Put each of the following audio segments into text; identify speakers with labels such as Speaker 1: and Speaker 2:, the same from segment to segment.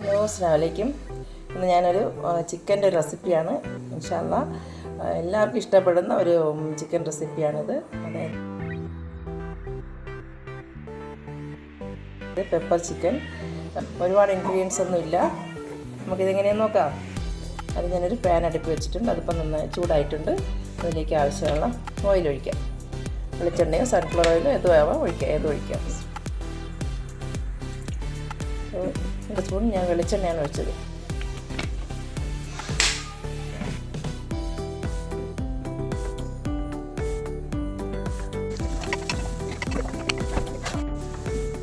Speaker 1: Hello, അസ്സലാമു അലൈക്കും. ഇന്ന് ഞാനൊരു ചിക്കൻ്റെ ഒരു റെസിപ്പിയാണ്. ഇൻഷാ അല്ലാ എല്ലാവർക്കും ഇഷ്ടപ്പെടുന്ന ഒരു ചിക്കൻ റെസിപ്പിയാണിത്. അതായത് പെപ്പർ ചിക്കൻ. ഒരുപാട് ഇൻഗ്രീഡിയൻസ് ഒന്നും ഇല്ല. നമുക്കിതെങ്ങനെയെന്ന് നോക്കാം. അത് ഞാനൊരു പാൻ അടുപ്പ് വെച്ചിട്ടുണ്ട്. അതിപ്പോൾ നന്നായി ചൂടായിട്ടുണ്ട്. അതിലേക്ക് ആവശ്യമുള്ള ഓയിൽ ഒഴിക്കാം. വെളിച്ചെണ്ണയോ സൺഫ്ലവർ ഓയിലോ ഏത് ഒഴിക്കാം. 2 സ്പൂൺ ഞാൻ വെളിച്ചെണ്ണയാണ് ഒഴിച്ചത്.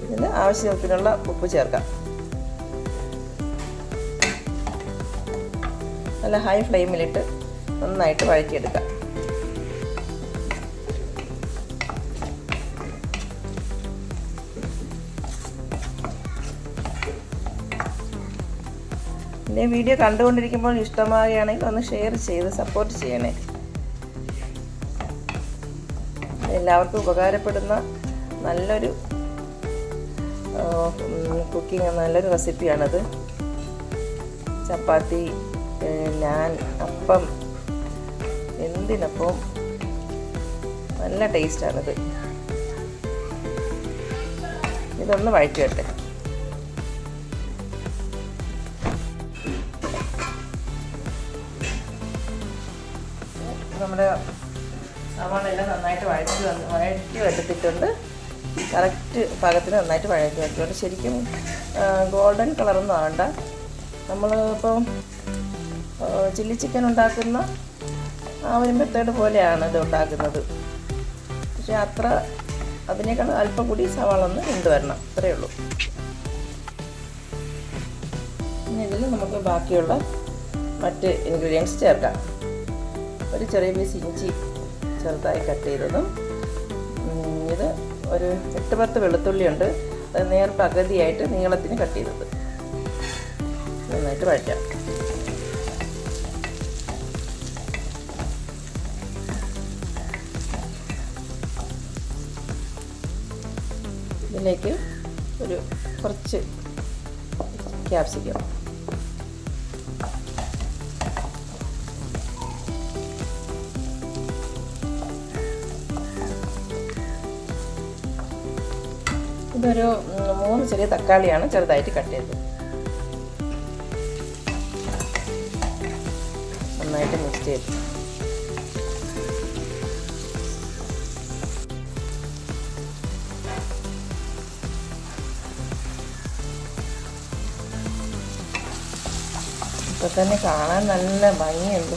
Speaker 1: ഇതിന് ആവശ്യത്തിനുള്ള ഉപ്പ് ചേർക്കാം. നല്ല ഹൈ ഫ്ലെയിമിലിട്ട് നന്നായിട്ട് വഴറ്റിയെടുക്കാം. എൻ്റെ വീഡിയോ കണ്ടുകൊണ്ടിരിക്കുമ്പോൾ ഇഷ്ടമാകുകയാണെങ്കിൽ ഒന്ന് ഷെയർ ചെയ്ത് സപ്പോർട്ട് ചെയ്യണേ. എല്ലാവർക്കും ഉപകാരപ്പെടുന്ന നല്ലൊരു കുക്കിംഗ്, നല്ലൊരു റെസിപ്പിയാണത്. ചപ്പാത്തി, നാൻ, അപ്പം, എന്തിനപ്പം നല്ല ടേസ്റ്റാണിത്. ഇതൊന്ന് വഴറ്റി വരട്ടെ. നമ്മുടെ സവാളെല്ലാം നന്നായിട്ട് വഴറ്റി വെട്ടിട്ടുണ്ട്. കറക്റ്റ് പാകത്തിന് നന്നായിട്ട് വഴറ്റി വെച്ചിട്ടുണ്ട്. ശരിക്കും ഗോൾഡൻ കളറൊന്നും ആകണ്ട. നമ്മൾ ഇപ്പം ചില്ലി ചിക്കൻ ഉണ്ടാക്കുന്ന ആ ഒരു മെത്തേഡ് പോലെയാണ് ഇത് ഉണ്ടാക്കുന്നത്. പക്ഷേ അതിനേക്കാൾ അല്പം കൂടി സവാള ഒന്ന് വരണം, അത്രയേ ഉള്ളൂ. ഇനി ഇതിൽ നമുക്ക് ബാക്കിയുള്ള മറ്റ് ഇൻഗ്രീഡിയൻസ് ചേർക്കാം. ഒരു ചെറിയ പീസ് ഇഞ്ചി ചെറുതായി കട്ട് ചെയ്തതും, ഇത് ഒരു 8-10 വെളുത്തുള്ളിയുണ്ട്. അത് പകുതിയായിട്ട് നീളത്തിന് കട്ട് ചെയ്തത്. നന്നായിട്ട് വഴറ്റാം. ഇതിലേക്ക് കുറച്ച് ക്യാപ്സിക്കം, ഇതൊരു 3 ചെറിയ തക്കാളിയാണ് ചെറുതായിട്ട് കട്ട് ചെയ്തത്. നന്നായിട്ട് മിക്സ് ചെയ്ത് ഇപ്പം തന്നെ കാണാൻ നല്ല ഭംഗിയുണ്ട്.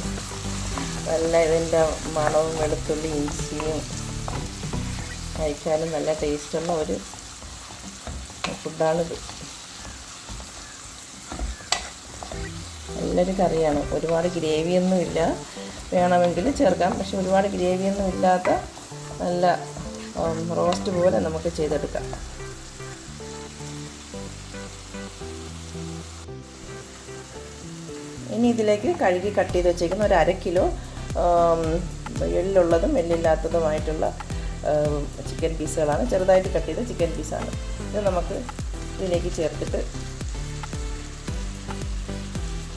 Speaker 1: നല്ല ഇതിൻ്റെ മണവും വെളുത്തുള്ളി ഇഞ്ചിയും കഴിക്കാനും നല്ല ടേസ്റ്റുള്ള ഒരു ഫുഡാണിത്. നല്ലൊരു കറിയാണ്. ഒരുപാട് ഗ്രേവിയൊന്നും ഇല്ല. വേണമെങ്കിൽ ചേർക്കാം, പക്ഷെ ഒരുപാട് ഗ്രേവിയൊന്നും ഇല്ലാത്ത നല്ല റോസ്റ്റ് പോലെ നമുക്ക് ചെയ്തെടുക്കാം. ഇനി ഇതിലേക്ക് കഴുകി കട്ട് ചെയ്ത് വെച്ചേക്കുന്ന ഒരു 1/2 കിലോ എല്ലുള്ളതും എല്ലില്ലാത്തതുമായിട്ടുള്ള ചിക്കൻ പീസുകളാണ്. ചെറുതായിട്ട് കട്ട് ചെയ്ത ചിക്കൻ പീസാണ്. ഇത് നമുക്ക് ഇതിലേക്ക് ചേർത്തിട്ട്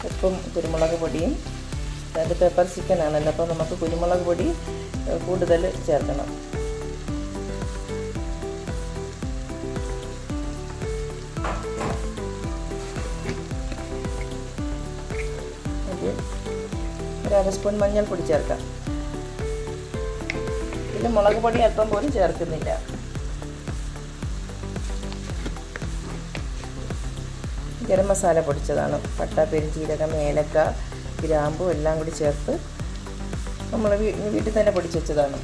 Speaker 1: ഉപ്പും കുരുമുളക് പൊടിയും, അതായത് പെപ്പർ ചിക്കൻ ആണല്ലോ, അപ്പോൾ നമുക്ക് കുരുമുളക് പൊടി കൂടുതൽ ചേർക്കണം. ഒരു 1/2 സ്പൂൺ മഞ്ഞൾപ്പൊടി ചേർക്കാം. ഇതിൽ മുളക് പൊടി അല്പം പോലും ചേർക്കുന്നില്ല. ഗരം മസാല പൊടിച്ചതാണ്. പട്ട, പെരുംജീരകം, ഏലക്ക, ഗ്രാമ്പു എല്ലാം കൂടി ചേർത്ത് നമ്മൾ വീട്ടിൽ തന്നെ പൊടിച്ച് വെച്ചതാണ്.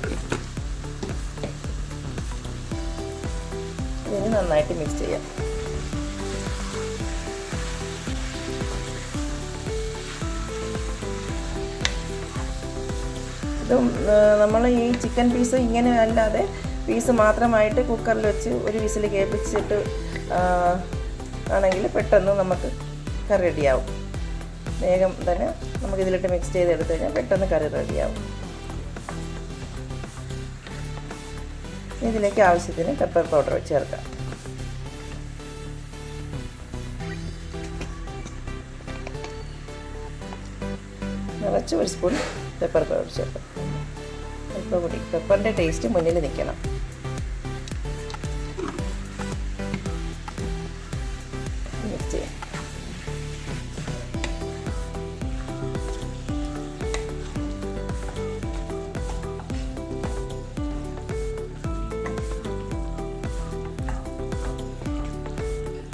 Speaker 1: ഇതിന് നന്നായിട്ട് മിക്സ് ചെയ്യാം. ഇതും നമ്മൾ ഈ ചിക്കൻ പീസ് ഇങ്ങനെ അല്ലാതെ പീസ് മാത്രമായിട്ട് കുക്കറിൽ വെച്ച് ഒരു വിസിൽ കേൾപ്പിച്ചിട്ട് ആണെങ്കിൽ പെട്ടെന്ന് നമുക്ക് കറി റെഡിയാവും. വേഗം തന്നെ നമുക്കിതിലിട്ട് മിക്സ് ചെയ്തെടുത്ത് കഴിഞ്ഞാൽ പെട്ടെന്ന് കറി റെഡിയാവും. ഇതിലേക്ക് ആവശ്യത്തിന് പെപ്പർ പൗഡർ ചേർക്കാം. കുറച്ച് ഒരു സ്പൂൺ പെപ്പർ പൗഡർ ചേർക്കാം. പെപ്പർ പൊടി, പെപ്പറിൻ്റെ ടേസ്റ്റ് മുന്നിൽ നിൽക്കണം. മിക്സ് ചെയ്യാം.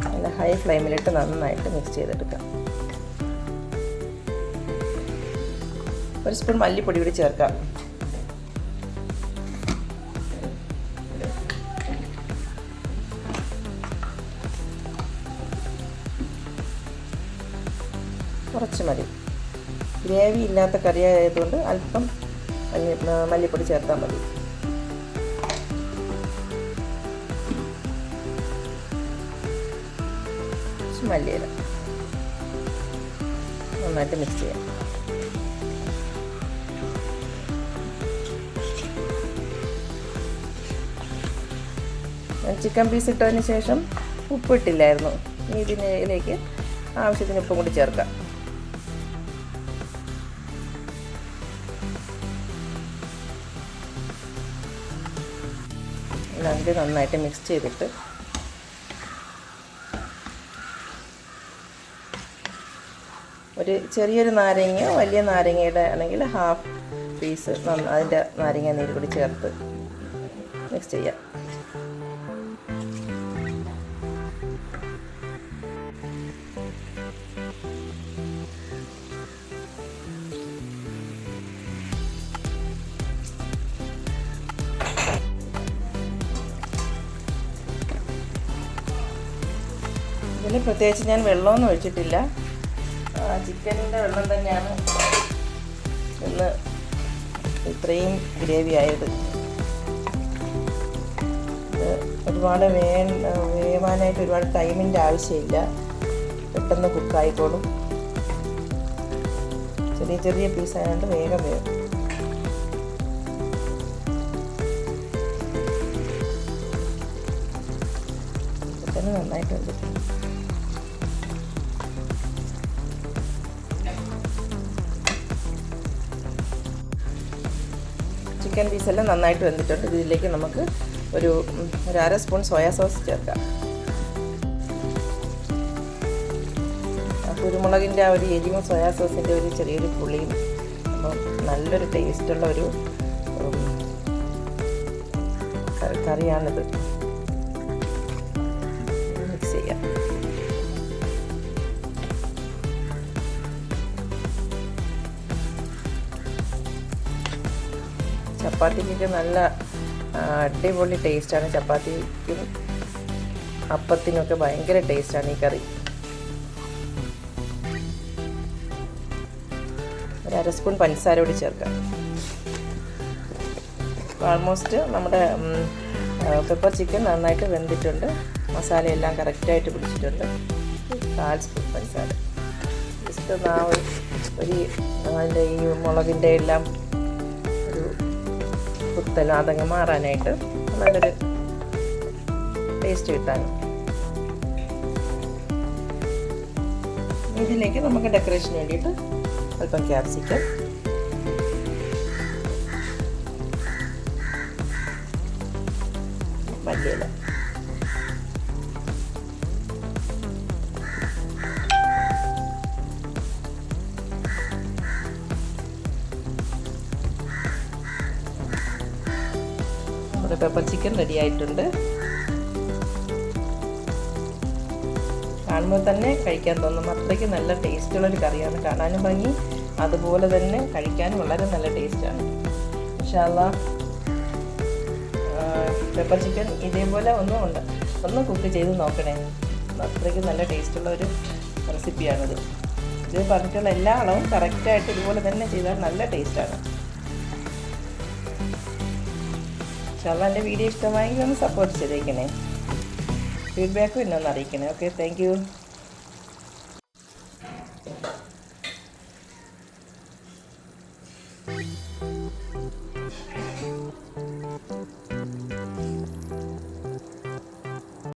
Speaker 1: നല്ല ഹൈ ഫ്ലെയിമിലിട്ട് നന്നായിട്ട് മിക്സ് ചെയ്തെടുക്കാം. ഒരു സ്പൂൺ മല്ലിപ്പൊടി കൂടി ചേർക്കാം. കുറച്ച് മതി. ഗ്രേവി ഇല്ലാത്ത കറി ആയതുകൊണ്ട് അല്പം മല്ലിപ്പൊടി ചേർത്താൽ മതി. മല്ലിയില നന്നായിട്ട് മിക്സ് ചെയ്യാം. ചിക്കൻ പീസ് ഇട്ടതിന് ശേഷം ഉപ്പിട്ടില്ലായിരുന്നു. ഇതിലേക്ക് ആവശ്യത്തിന് ഉപ്പും കൂടി ചേർക്കാം. എല്ലാം നന്നായിട്ട് മിക്സ് ചെയ്തിട്ട് ഒരു ചെറിയൊരു നാരങ്ങ, വലിയ നാരങ്ങയുടെ ആണെങ്കിൽ ഹാഫ് പീസ് അതിൻ്റെ നാരങ്ങ നീര് കൂടി ചേർത്ത് മിക്സ് ചെയ്യാം. ഇതിൽ പ്രത്യേകിച്ച് ഞാൻ വെള്ളമൊന്നും ഒഴിച്ചിട്ടില്ല. ചിക്കനിൻ്റെ വെള്ളം തന്നെയാണ് ഇന്ന് ഇത്രയും ഗ്രേവി ആയത്. ഒരുപാട് വേവാനായിട്ട് ഒരുപാട് ടൈമിൻ്റെ ആവശ്യമില്ല. പെട്ടെന്ന് കുക്കായിക്കോളും. ചെറിയ ചെറിയ പീസായതുകൊണ്ട് വേഗം വേവും. പെട്ടെന്ന് നന്നായിട്ട് വന്നിട്ടുണ്ട്. ചിക്കൻ പീസെല്ലാം നന്നായിട്ട് വെന്തിട്ടുണ്ട്. ഇതിലേക്ക് നമുക്ക് ഒരു അര സ്പൂൺ സോയാ സോസ് ചേർക്കാം. കുരുമുളകിൻ്റെ ആ ഒരു എരിവും സോയാ സോസിൻ്റെ ഒരു ചെറിയൊരു പുളിയും അപ്പം നല്ലൊരു ടേസ്റ്റുള്ള ഒരു കറിയാണിത്. മിക്സ് ചെയ്യാം. ചപ്പാത്തിക്കൊക്കെ നല്ല അടിപൊളി ടേസ്റ്റാണ്. ചപ്പാത്തിക്കും അപ്പത്തിനൊക്കെ ഭയങ്കര ടേസ്റ്റാണ് ഈ കറി. ഒരു അര സ്പൂൺ പഞ്ചസാര കൂടി ചേർക്കാം. ഓൾമോസ്റ്റ് നമ്മുടെ പെപ്പർ ചിക്കൻ നന്നായിട്ട് വെന്തിട്ടുണ്ട്. മസാലയെല്ലാം കറക്റ്റായിട്ട് പിടിച്ചിട്ടുണ്ട്. 1/4 സ്പൂൺ പഞ്ചസാര ജസ്റ്റ് ഒരു അതിൻ്റെ ഈ മുളകിൻ്റെ എല്ലാം കുത്തെല്ലാം അതങ്ങ് മാറാനായിട്ട് നല്ലൊരു ടേസ്റ്റ് കിട്ടാനും. ഇതിലേക്ക് നമുക്ക് ഡെക്കറേഷന് വേണ്ടിയിട്ട് അല്പം ക്യാപ്സിക്കം, മല്ലിയില, നമ്മുടെ പെപ്പർ ചിക്കൻ റെഡി ആയിട്ടുണ്ട്. കാണുമ്പോൾ തന്നെ കഴിക്കാൻ തോന്നും. അത്രയ്ക്ക് നല്ല ടേസ്റ്റുള്ളൊരു കറിയാണ്. കാണാനും ഭംഗി, അതുപോലെ തന്നെ കഴിക്കാനും വളരെ നല്ല ടേസ്റ്റാണ്. ഇൻഷാ അല്ലാഹ് പെപ്പർ ചിക്കൻ ഇതേപോലെ ഒന്ന് കുക്ക് ചെയ്ത് നോക്കണേ. അത്രയ്ക്ക് നല്ല ടേസ്റ്റുള്ള ഒരു റെസിപ്പിയാണിത്. ഇത് പറഞ്ഞിട്ടുള്ള എല്ലാ അളവും കറക്റ്റായിട്ട് ഇതുപോലെ തന്നെ ചെയ്താൽ നല്ല ടേസ്റ്റാണ്. ഇൻഷാ അല്ലാഹ് എൻ്റെ വീഡിയോ ഇഷ്ടമായെങ്കിൽ ഒന്ന് സപ്പോർട്ട് ചെയ്തേക്കണേ. ഫീഡ്ബാക്കും എന്നെ ഒന്ന് അറിയിക്കണേ. Okay, thank you.